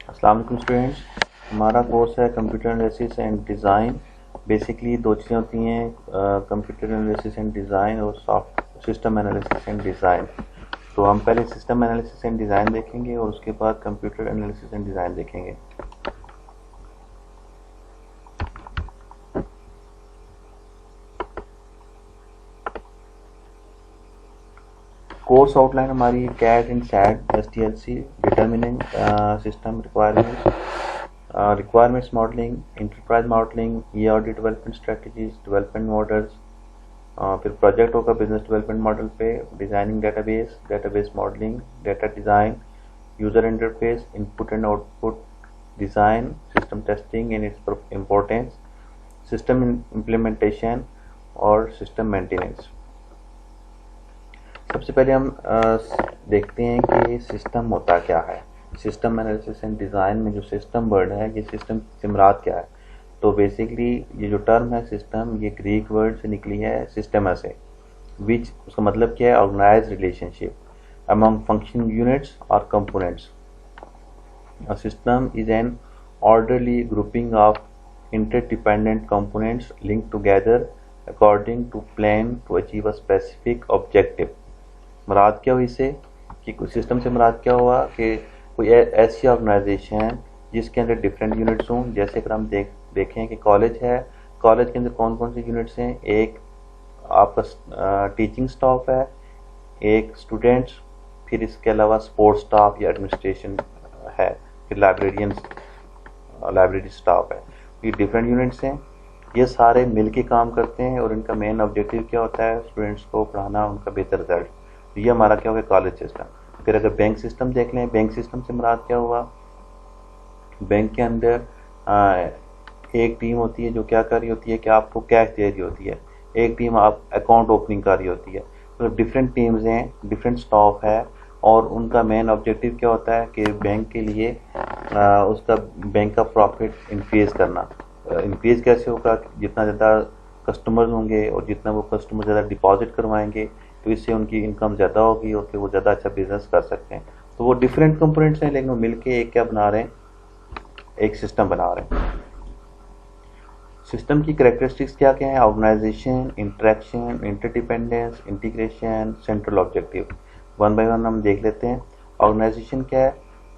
अस्सलाम वालेकुम स्टूडेंट्स। हमारा कोर्स है computer analysis and design. Basically दो चीज़ें होती हैं, कंप्यूटर एनालिसिस एंड डिज़ाइन और soft system analysis and design. तो हम पहले सिस्टम एनालिसिस एंड डिज़ाइन देखेंगे और उसके बाद कंप्यूटर एनालिसिस एंड डिज़ाइन देखेंगे। कोर्स आउटलाइन हमारी कैट एंड सैट SDLC, determining system requirements modelling, enterprise modelling, ERD development strategies, development models. फिर प्रोजेक्ट होगा बिजनेस डेवलपमेंट मॉडल पे, designing database, database modelling, data design, user interface, input and output design, system testing and its importance, system implementation और system maintenance. सबसे पहले हम देखते हैं कि सिस्टम होता क्या है। सिस्टम एनालिसिस एंड डिज़ाइन में जो सिस्टम वर्ड है, ये सिस्टम से मुराद क्या है। तो बेसिकली ये जो टर्म है सिस्टम, ये ग्रीक वर्ड से निकली है सिस्टमा से, विच उसका मतलब क्या है, organise relationship among functioning units और components. A system is an orderly grouping of interdependent components linked together according to plan to achieve a specific objective। मुराद क्या हुई इससे कि कुछ सिस्टम से मुराद क्या हुआ कि कोई ऐसी ऑर्गेनाइजेशन जिसके अंदर डिफरेंट यूनिट्स हों। जैसे अगर हम देखें कि कॉलेज है, कॉलेज के अंदर कौन कौन से यूनिट्स हैं। एक आपका टीचिंग स्टाफ है, एक स्टूडेंट्स, फिर इसके अलावा स्पोर्ट्स स्टाफ या एडमिनिस्ट्रेशन है, फिर लाइब्रेरी स्टाफ है। ये डिफरेंट यूनिट्स हैं, ये सारे मिल के काम करते हैं और इनका मेन ऑब्जेक्टिव क्या होता है, स्टूडेंट्स को पढ़ाना, उनका बेहतर रिजल्ट। तो ये हमारा क्या हो गया, कॉलेज सिस्टम। फिर अगर बैंक सिस्टम देख लें, बैंक सिस्टम से मुराद क्या हुआ, बैंक के अंदर एक टीम होती है जो क्या कर रही होती है कि आपको कैश दे रही होती है, एक टीम आप अकाउंट ओपनिंग कर रही होती है। तो डिफरेंट टीम्स हैं, डिफरेंट स्टाफ है और उनका मेन ऑब्जेक्टिव क्या होता है कि बैंक के लिए उसका बैंक का प्रॉफिट इंक्रीज करना। इंक्रीज कैसे होगा, जितना ज़्यादा कस्टमर्स होंगे और जितना वो कस्टमर ज़्यादा डिपॉजिट करवाएंगे तो इससे उनकी इनकम ज़्यादा होगी और फिर वो ज़्यादा अच्छा बिजनेस कर सकते हैं। तो वो डिफरेंट कंपोनेंट्स हैं लेकिन वो मिलके एक क्या बना रहे हैं, एक सिस्टम बना रहे हैं। सिस्टम की कैरेक्टरिस्टिक्स क्या क्या है, organisation, interaction, interdependence, integration, central objective. One by one हम देख लेते हैं। ऑर्गेनाइजेशन क्या है,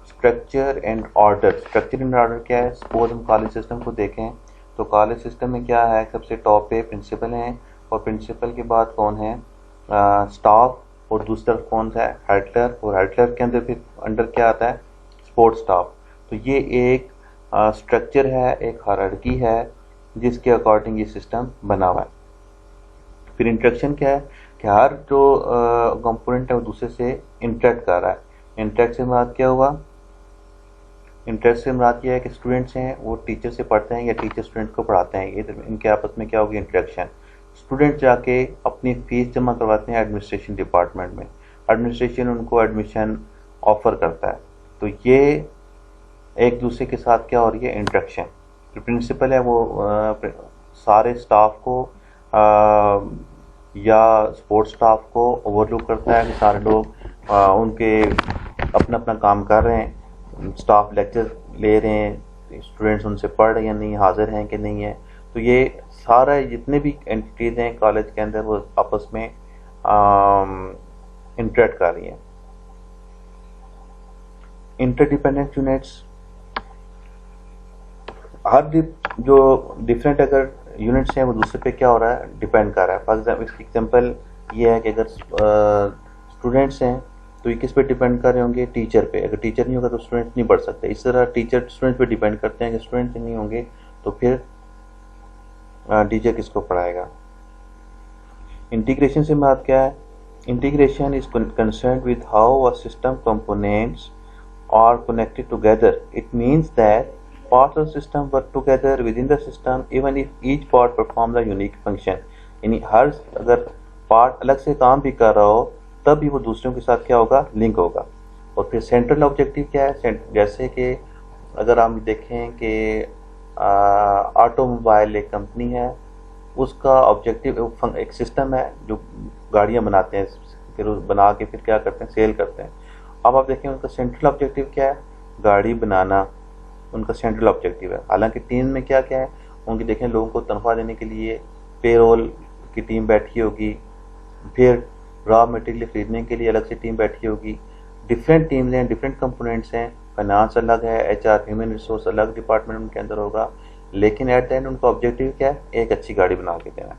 structure and order. Structure and order क्या है, सपोज हम कॉलेज सिस्टम को देखें तो कॉलेज सिस्टम में क्या है, सबसे टॉप पे प्रिंसिपल हैं और प्रिंसिपल के बाद कौन है, स्टाफ, और दूसरी तरफ कौन सा है, हेडलर, और हेडलर के अंदर फिर अंडर क्या आता है, सपोर्ट स्टाफ। तो ये एक स्ट्रक्चर है, एक हायरार्की है जिसके अकॉर्डिंग ये सिस्टम बना हुआ है। फिर इंटरेक्शन क्या है कि हर जो कंपोनेंट है वो दूसरे से इंटरेक्ट कर रहा है। इंटरेक्ट से मुराद क्या हुआ, इंटरेक्ट से मुराद ये है कि स्टूडेंट्स हैं वो टीचर से पढ़ते हैं या टीचर स्टूडेंट को पढ़ाते हैं, ये इनके आपस में क्या होगी, इंटरेक्शन। स्टूडेंट जाके अपनी फीस जमा करवाते हैं एडमिनिस्ट्रेशन डिपार्टमेंट में, एडमिनिस्ट्रेशन उनको एडमिशन ऑफर करता है। तो ये एक दूसरे के साथ क्या हो रही है, इंटरेक्शन। जो प्रिंसिपल है वो सारे स्टाफ को या स्पोर्ट्स स्टाफ को ओवरलुक करता है कि सारे लोग उनके अपना अपना काम कर रहे हैं, स्टाफ लेक्चर ले रहे हैं, स्टूडेंट्स उनसे पढ़ रहे हैं नहीं, हाजिर हैं कि नहीं है। तो ये सारा जितने भी एंटिटीज़ हैं कॉलेज के अंदर वो आपस में इंटरेक्ट कर रही हैं। इंटरडिपेंडेंट यूनिट्स, हर जो डिफरेंट अगर यूनिट्स हैं वो दूसरे पे क्या हो रहा है, डिपेंड कर रहा है। फॉर एग्जाम्पल ये है कि अगर स्टूडेंट्स हैं तो ये किस पे डिपेंड कर रहे होंगे, टीचर पे। अगर टीचर नहीं होगा तो स्टूडेंट्स नहीं पढ़ सकते। इस तरह टीचर स्टूडेंट्स पे डिपेंड करते हैं कि स्टूडेंट्स नहीं होंगे तो फिर टीचर किसको पढ़ाएगा। इंटीग्रेशन से बात क्या है, integration is concerned with how a system components are connected together. It means that parts of the system work together within the system even if each part performs a unique function। यानी हर अगर part अलग से काम भी कर रहा हो तब भी वो दूसरों के साथ क्या होगा, लिंक होगा। और फिर सेंट्रल ऑब्जेक्टिव क्या है, जैसे कि अगर हम देखें कि ऑटोमोबाइल एक कंपनी है, उसका ऑब्जेक्टिव एक सिस्टम है जो गाड़ियाँ बनाते हैं, फिर बना के फिर क्या करते हैं, सेल करते हैं। अब आप देखें उसका सेंट्रल ऑब्जेक्टिव क्या है, गाड़ी बनाना, उनका सेंट्रल ऑब्जेक्टिव है। हालांकि टीम में क्या क्या है उनकी देखें, लोगों को तनख्वाह देने के लिए पेरोल की टीम बैठी होगी, फिर रॉ मटेरियल खरीदने के लिए अलग से टीम बैठी होगी। डिफरेंट टीम्स हैं, डिफरेंट कंपोनेंट्स हैं, फाइनेंस अलग है, एचआर ह्यूमन रिसोर्स अलग डिपार्टमेंट उनके अंदर होगा, लेकिन एट द एंड उनका ऑब्जेक्टिव क्या है, एक अच्छी गाड़ी बना के देना है।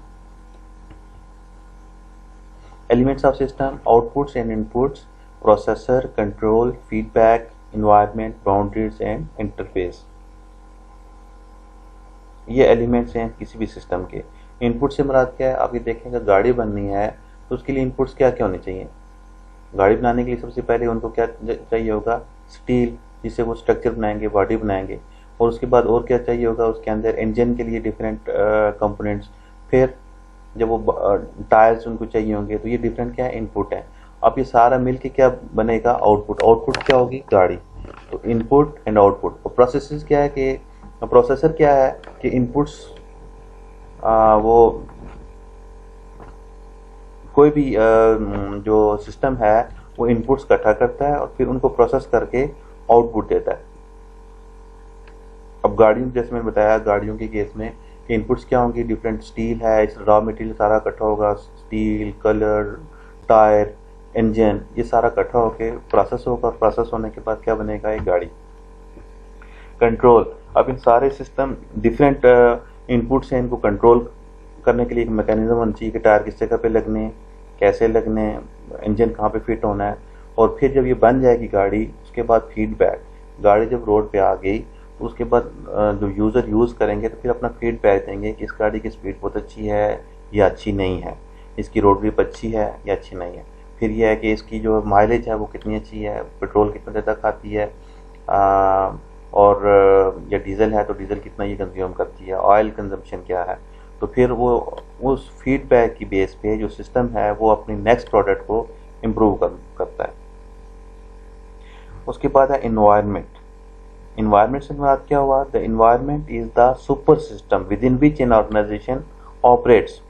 Elements of system, outputs and inputs, processor, control, feedback, environment, boundaries and interface, ये एलिमेंट्स हैं किसी भी सिस्टम के। इनपुट से मुराद क्या है, आप ये देखेंगे गाड़ी बननी है तो उसके लिए इनपुट्स क्या क्या होने चाहिए। गाड़ी बनाने के लिए सबसे पहले उनको क्या चाहिए होगा, स्टील, जिससे वो स्ट्रक्चर बनाएंगे, बॉडी बनाएंगे, और उसके बाद और क्या चाहिए होगा उसके अंदर, इंजन के लिए डिफरेंट कंपोनेंट्स, फिर जब वो टायर्स उनको चाहिए होंगे, तो ये डिफरेंट क्या है, इनपुट है। अब ये सारा मिल के क्या बनेगा, आउटपुट। आउटपुट क्या होगी, गाड़ी। तो इनपुट एंड आउटपुट। और प्रोसेसर क्या है कि प्रोसेसर क्या है कि इनपुट्स वो कोई भी जो सिस्टम है वो इनपुट्स इकट्ठा करता है और फिर उनको प्रोसेस करके आउटपुट देता है। अब गाड़ियों, जैसे मैंने बताया गाड़ियों के केस में कि इनपुट्स क्या होंगी, डिफरेंट स्टील है, इस रॉ मटेरियल सारा इकट्ठा होगा, स्टील, कलर, टायर, इंजन, ये सारा इकट्ठा होके प्रोसेस होगा। प्रोसेस होने के बाद क्या बनेगा, एक गाड़ी। कंट्रोल, अब इन सारे सिस्टम डिफरेंट इनपुट्स हैं, इनको कंट्रोल करने के लिए एक मैकेनिज्म होना चाहिए कि टायर किस जगह पे लगने, कैसे लगने, इंजन कहाँ पे फिट होना है। और फिर जब ये बन जाएगी गाड़ी, उसके बाद फीडबैक, गाड़ी जब रोड पे आ गई तो उसके बाद जो यूज़र यूज़ करेंगे तो फिर अपना फीडबैक देंगे कि इस गाड़ी की स्पीड बहुत अच्छी है या अच्छी नहीं है, इसकी रोड ग्रिप अच्छी है या अच्छी नहीं है। फिर यह है कि इसकी जो माइलेज है वो कितनी अच्छी है, पेट्रोल कितना ज़्यादा खाती है, और या डीजल है तो डीजल कितना ये कंज्यूम करती है, ऑयल कंजम्पशन क्या है। तो फिर वो उस फीडबैक की बेस पे जो सिस्टम है वो अपनी नेक्स्ट प्रोडक्ट को इम्प्रूव करता है। उसके बाद है इन्वायरमेंट। इन्वायरमेंट से बात क्या हुआ, the environment is the super system within which an organisation operates.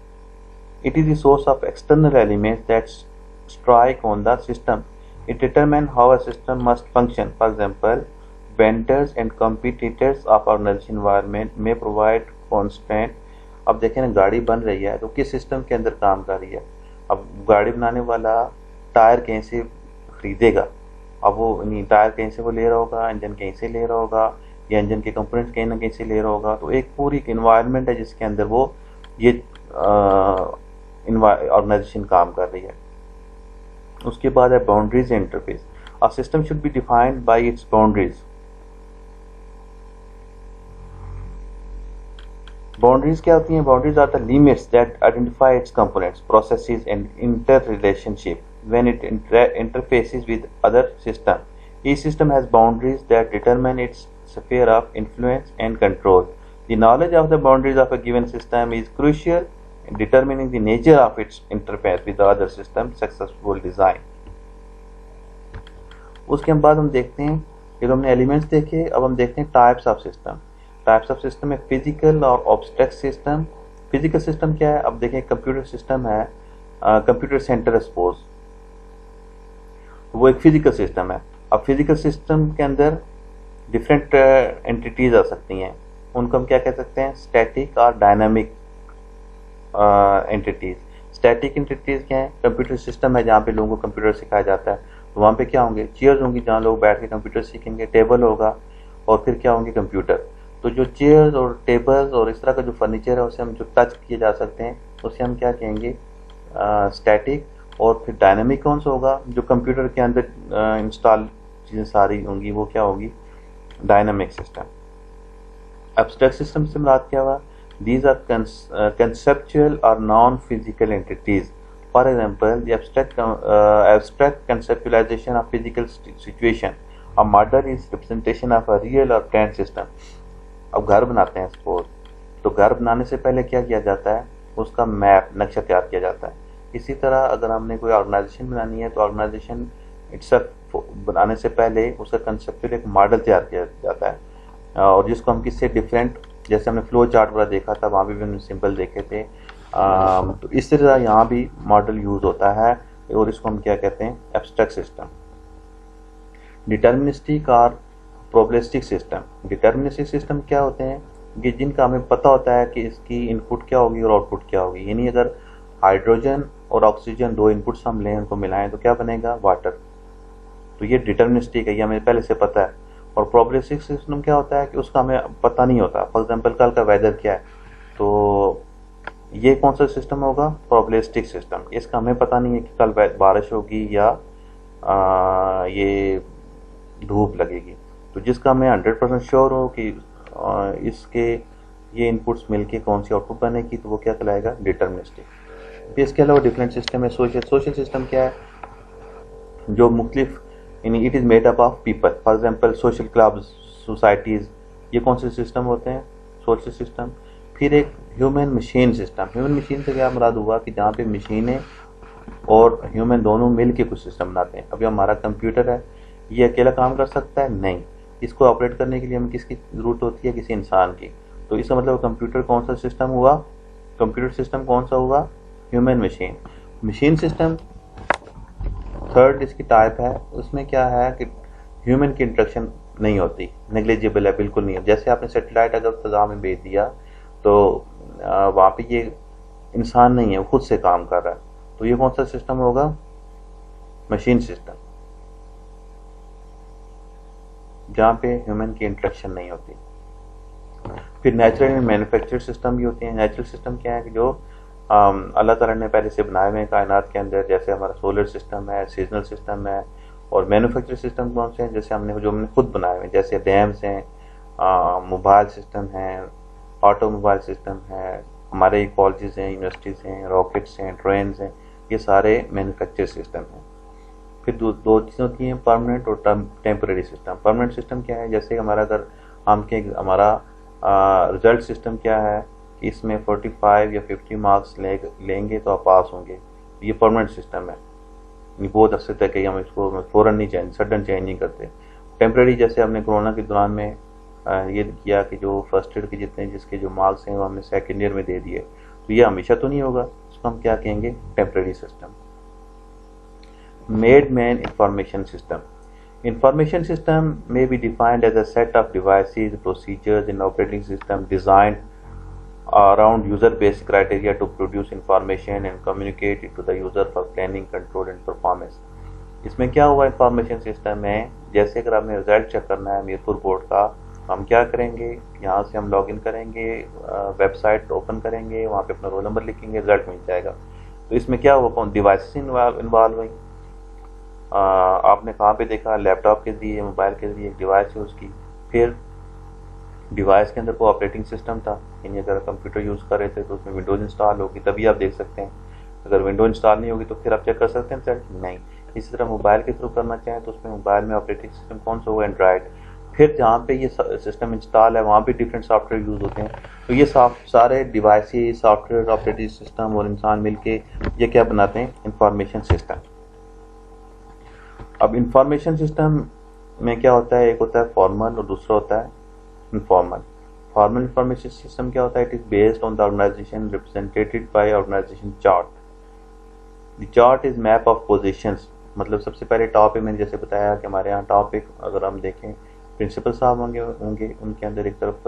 It is the source of external elements that strike on the system. It determines how a system must function. For example, vendors and competitors of organization environment may provide constraint. अब देखें ना, गाड़ी बन रही है तो किस system के अंदर काम कर रही है। अब गाड़ी बनाने वाला टायर कहीं से खरीदेगा, अब वो नहीं, टायर कहीं से वो ले रहा होगा, इंजन कहीं से ले रहा होगा, या इंजन के कंपोनेंट्स कहीं ना कहीं से ले रहा होगा। तो एक पूरी इन्वायरमेंट है जिसके अंदर वो ये ऑर्गेनाइजेशन काम कर रही है। उसके बाद है boundaries interface. A system should be defined by its boundaries. Boundaries क्या होती हैं, boundaries are the limits that identify its components, processes and inter relationship when it interfaces with other system. Each system has boundaries that determine its sphere of influence and control. The knowledge of the boundaries of a given system is crucial in determining the nature of its interface with the other system successful design. उसके बाद हम देखते हैं, जब हमने elements देखे, अब हम देखते हैं types of system. Types of system है फिजिकल और ऑब्स्ट्रैक्ट सिस्टम। फिजिकल सिस्टम क्या है, अब देखें कंप्यूटर सिस्टम है, कंप्यूटर सेंटर सपोज, वो एक फिजिकल सिस्टम है। अब फिजिकल सिस्टम के अंदर डिफरेंट एंटिटीज आ सकती हैं, उनको हम क्या कह सकते हैं, स्टैटिक और डायनामिक एंटिटीज। स्टैटिक एंटिटीज क्या है, कंप्यूटर सिस्टम है जहाँ पे लोगों को कंप्यूटर सिखाया जाता है, तो वहाँ पे क्या होंगे, चेयर्स होंगी जहाँ लोग बैठ के कंप्यूटर सीखेंगे, टेबल होगा, और फिर क्या होंगे, कंप्यूटर। तो जो चेयर्स और टेबल्स और इस तरह का जो फर्नीचर है उसे हम जो टच किए जा सकते हैं उसे हम क्या कहेंगे, स्टैटिक। और फिर डायनामिक कौन सा होगा, जो कंप्यूटर के अंदर इंस्टॉल चीज़ें सारी होंगी वो क्या होगी, डायनामिक सिस्टम। एब्स्ट्रैक्ट सिस्टम से मुराद क्या हुआ, दीज आर कंसेप्चुअल और non physical entities. For example, the abstract conceptualisation of physical situation, a model is representation of a real और प्लान्ड सिस्टम। अब घर बनाते हैं सपोज, तो घर बनाने से पहले क्या किया जाता है, उसका मैप, नक्शा तैयार किया जाता है। इसी तरह अगर हमने कोई ऑर्गेनाइजेशन बनानी है तो ऑर्गेनाइजेशन इट्सल्फ बनाने से पहले उसका कंसेप्चुअल एक मॉडल तैयार किया जाता है, और जिसको हम किससे डिफरेंट, जैसे हमने फ्लो चार्ट वाला देखा था वहाँ भी हमने सिंबल देखे थे, तो इस तरह यहाँ भी मॉडल यूज होता है, और इसको हम क्या कहते हैं, एब्स्ट्रैक्ट सिस्टम। डिटर्मिनिस्टिक और प्रोबेबिलिस्टिक सिस्टम। डिटर्मिनिस्टिक सिस्टम क्या होते हैं कि जिनका हमें पता होता है कि इसकी इनपुट क्या होगी और आउटपुट क्या होगी, यानी अगर हाइड्रोजन और ऑक्सीजन दो इनपुट्स हम लें, उनको मिलाएं तो क्या बनेगा, वाटर। तो ये डिटर्मिनिस्टिक है, ये हमें पहले से पता है। और प्रोबेबिलिस्टिक सिस्टम क्या होता है कि उसका हमें पता नहीं होता। फॉर एग्जांपल कल का वेदर क्या है, तो ये कौन सा सिस्टम होगा, प्रोबेबिलिस्टिक सिस्टम। इसका हमें पता नहीं है कि कल बारिश होगी या ये धूप लगेगी। तो जिसका हमें 100% श्योर हो कि इसके ये इनपुट्स मिलके कौन सी आउटपुट बनेगी, तो वो क्या कहलाएगा, डिटर्मिनिस्टिक। फिर इसके अलावा डिफरेंट सिस्टम है। सोशल सिस्टम क्या है, जो मुख्तलिफ, यानी it is made up of people. For example social clubs, societies, ये कौन से सिस्टम होते हैं, सोशल सिस्टम। फिर एक human machine system. Human machine से क्या मुराद हुआ कि जहाँ पे मशीनें और ह्यूमन दोनों मिल के कुछ सिस्टम बनाते हैं। अभी हमारा कंप्यूटर है, ये अकेला काम कर सकता है, नहीं। इसको ऑपरेट करने के लिए हमें किसकी ज़रूरत होती है, किसी इंसान की। तो इसका मतलब कंप्यूटर कौन सा सिस्टम हुआ, कंप्यूटर सिस्टम कौन सा हुआ, human machine. Machine system third इसकी टाइप है, उसमें क्या है कि ह्यूमन की इंटरेक्शन नहीं होती, नेग्लिजिबल है, बिल्कुल नहीं है। जैसे आपने सैटेलाइट अगर फ़ज़ा में भेज दिया तो वहाँ पे ये इंसान नहीं है, वो खुद से काम कर रहा है। तो ये कौन सा सिस्टम होगा, मशीन सिस्टम, जहाँ पे ह्यूमन की इंटरेक्शन नहीं होती। फिर नेचुरल एंड मैन्युफैक्चर्ड सिस्टम भी होते हैं। नेचुरल सिस्टम क्या है कि जो अल्लाह ताला ने पहले से बनाए हुए हैं कायनात के अंदर, जैसे हमारा सोलर सिस्टम है, सीजनल सिस्टम है। और मैन्युफैक्चर सिस्टम कौन से हैं, जैसे हमने खुद बनाए हुए हैं, जैसे डैम्स हैं, मोबाइल सिस्टम है, ऑटोमोबाइल सिस्टम है, हमारे कॉलेजेस हैं, यूनिवर्सिटीज़ हैं, रॉकेट्स हैं, ट्रेन हैं, ये सारे मैन्युफैक्चर सिस्टम हैं। फिर दो चीज़ें होती हैं, परमानेंट और टेम्परेरी सिस्टम। परमानेंट सिस्टम क्या है, जैसे हमारा अगर हमारा रिजल्ट सिस्टम क्या है, इसमें 45 या 50 मार्क्स लेंगे तो आप पास होंगे, ये परमानेंट सिस्टम है। बहुत अच्छे तक है, हम इसको फ़ौरन नहीं सडन चेंज नहीं करते। टेम्परेरी, जैसे हमने कोरोना के दौरान में ये किया कि जो फर्स्ट ईयर के जिसके जो मार्क्स हैं वो हमने सेकेंड ईयर में दे दिए, तो ये हमेशा तो नहीं होगा, इसको हम क्या कहेंगे, temporary system. Made man information system. Information system may be defined as a set of devices, procedures, and operating system designed around user-based criteria to produce information and communicate it to the user for planning, control, and performance. इसमें क्या हुआ, information system में जैसे अगर हमें result check करना है Mirpur board का, हम क्या करेंगे, यहाँ से हम लॉगिन करेंगे, वेबसाइट ओपन करेंगे, वहाँ पे अपना रोल नंबर लिखेंगे, रिजल्ट मिल जाएगा। तो इसमें क्या हुआ, कौन डिवाइसेस इन्वॉल्व हुई। आपने कहाँ पे देखा, लैपटॉप के जरिए, मोबाइल के जरिए एक डिवाइस है उसकी। फिर डिवाइस के अंदर कोई ऑपरेटिंग सिस्टम था, यानी अगर कंप्यूटर यूज़ कर रहे थे तो उसमें विंडोज़ इंस्टॉल होगी, तभी आप देख सकते हैं। अगर विंडोज इंस्टॉल नहीं होगी तो फिर आप चेक कर सकते हैं रिजल्ट, नहीं। इसी तरह मोबाइल के थ्रू करना चाहें तो उसमें मोबाइल में ऑपरेटिंग सिस्टम कौन सा होगा, एंड्रॉयड। फिर जहाँ पे ये सिस्टम इंस्टॉल है वहाँ पे डिफरेंट सॉफ्टवेयर यूज़ होते हैं। तो ये सारे डिवाइसेस, सॉफ्टवेयर, ऑपरेटिंग सिस्टम और इंसान मिलके ये क्या बनाते हैं, इंफॉर्मेशन सिस्टम। अब इंफॉर्मेशन सिस्टम में क्या होता है, एक होता है फॉर्मल और दूसरा होता है इनफॉर्मल। फॉर्मल इंफॉर्मेशन सिस्टम क्या होता है, it is based on the organisation represented by organisation chart. The chart is map of positions. मतलब सबसे पहले टॉप पे मैंने जैसे बताया कि हमारे यहाँ टॉप पे अगर हम देखें प्रिंसिपल साहब होंगे, उनके अंदर एक तरफ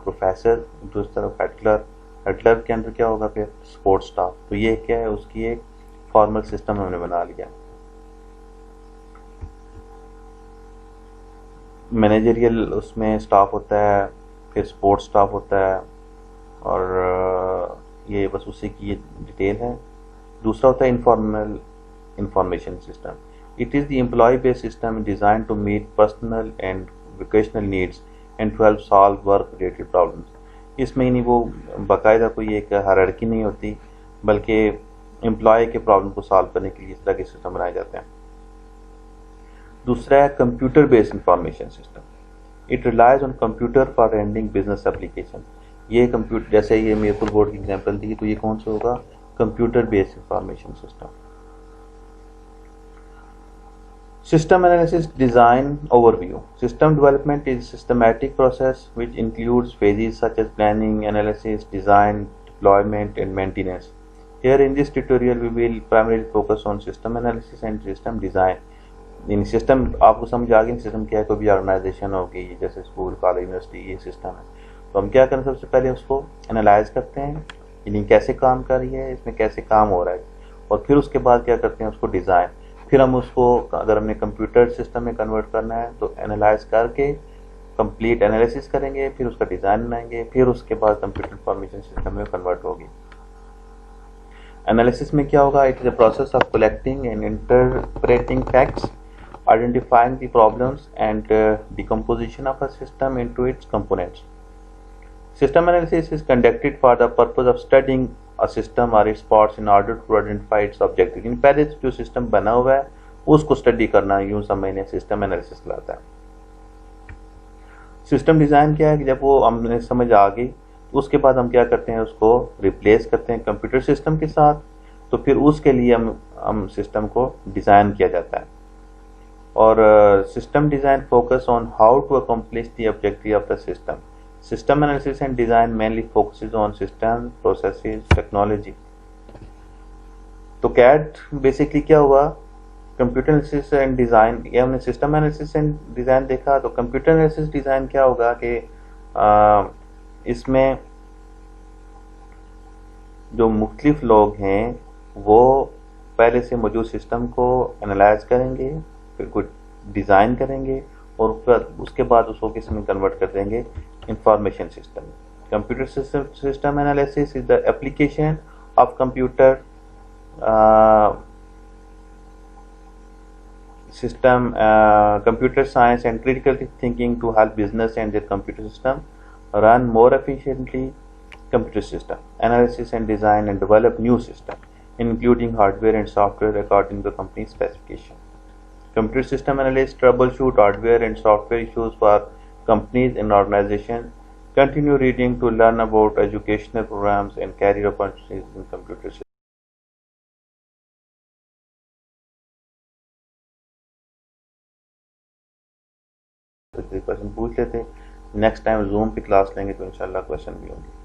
प्रोफेसर, दूसरी तरफ हेडलर के अंदर क्या होगा फिर सपोर्ट स्टाफ। तो ये क्या है, उसकी एक फॉर्मल सिस्टम हमने बना लिया। मैनेजरियल उसमें स्टाफ होता है, फिर सपोर्ट स्टाफ होता है, और ये बस उसी की ये डिटेल है। दूसरा होता है informal information system. It is the employee based system design to meet personal and vocational needs and to help solve work related problems. इसमें नहीं वो बाकायदा कोई एक हायरार्की नहीं होती, बल्कि एम्प्लॉय के प्रॉब्लम को सॉल्व करने के लिए इस तरह के सिस्टम बनाए जाते हैं। दूसरा है computer based information system. It relies on computer for rendering business application. ये कंप्यूटर, जैसे ये मीरपुर बोर्ड की एग्जांपल दी, तो ये कौन सा होगा, computer based information system. System analysis design overview. System development is systematic process which includes phases such as planning, analysis, design, deployment, and maintenance. Here in this tutorial we will primarily focus on system analysis and system design. यानी system आपको समझ आ गई, system क्या है, कोई भी organisation होगी जैसे स्कूल कॉलेज यूनिवर्सिटी, ये सिस्टम है। तो हम क्या करें, सबसे पहले उसको एनालाइज करते हैं, यानी कैसे काम कर रही है, इसमें कैसे काम हो रहा है, और फिर उसके बाद क्या करते हैं, उसको डिज़ाइन। फिर हम उसको, अगर हमने कंप्यूटर सिस्टम में कन्वर्ट करना है तो एनालाइज करके कंप्लीट एनालिसिस करेंगे, फिर उसका डिज़ाइन बनाएंगे, फिर उसके बाद कंप्यूटर इंफॉर्मेशन सिस्टम में कन्वर्ट होगी। एनालिसिस में क्या होगा, it is a process of collecting and interpreting facts, identifying the problems and decomposition of a system into its components. System analysis is conducted for the purpose of studying a system or its parts in order to identify its objective. इन पहले जो system बना हुआ है उसको study करना, यूं समझने system analysis कहलाता है। सिस्टम डिज़ाइन क्या है कि जब वो हमने समझ आ गई तो उसके बाद हम क्या करते हैं, उसको रिप्लेस करते हैं कंप्यूटर सिस्टम के साथ। तो फिर उसके लिए हम सिस्टम को डिज़ाइन किया जाता है। और system design focus on how to accomplish the objective of the system. System analysis and design mainly focuses on system, processes, technology. तो CAD बेसिकली क्या हुआ, कंप्यूटर एनालिसिस एंड डिज़ाइन, ये हमने सिस्टम एनालिसिस एंड डिज़ाइन देखा। तो computer analysis design क्या होगा कि इसमें जो मुख्तलिफ लोग हैं वो पहले से मौजूद सिस्टम को एनालाइज करेंगे, फिर कुछ डिज़ाइन करेंगे, और उसके बाद उसको किस में कन्वर्ट कर देंगे, information system. Computer system analysis is the application of computer system computer science and critical thinking to help business and their computer system run more efficiently. Computer system analysis and design and develop new system including hardware and software according to the company's specification. Computer system analysts troubleshoot hardware and software issues for companies and organizations. Continue reading to learn about educational programs and career opportunities in computer systems. Question पूछ लेते, next time zoom पे class लेंगे तो इंशाल्लाह question भी होंगे।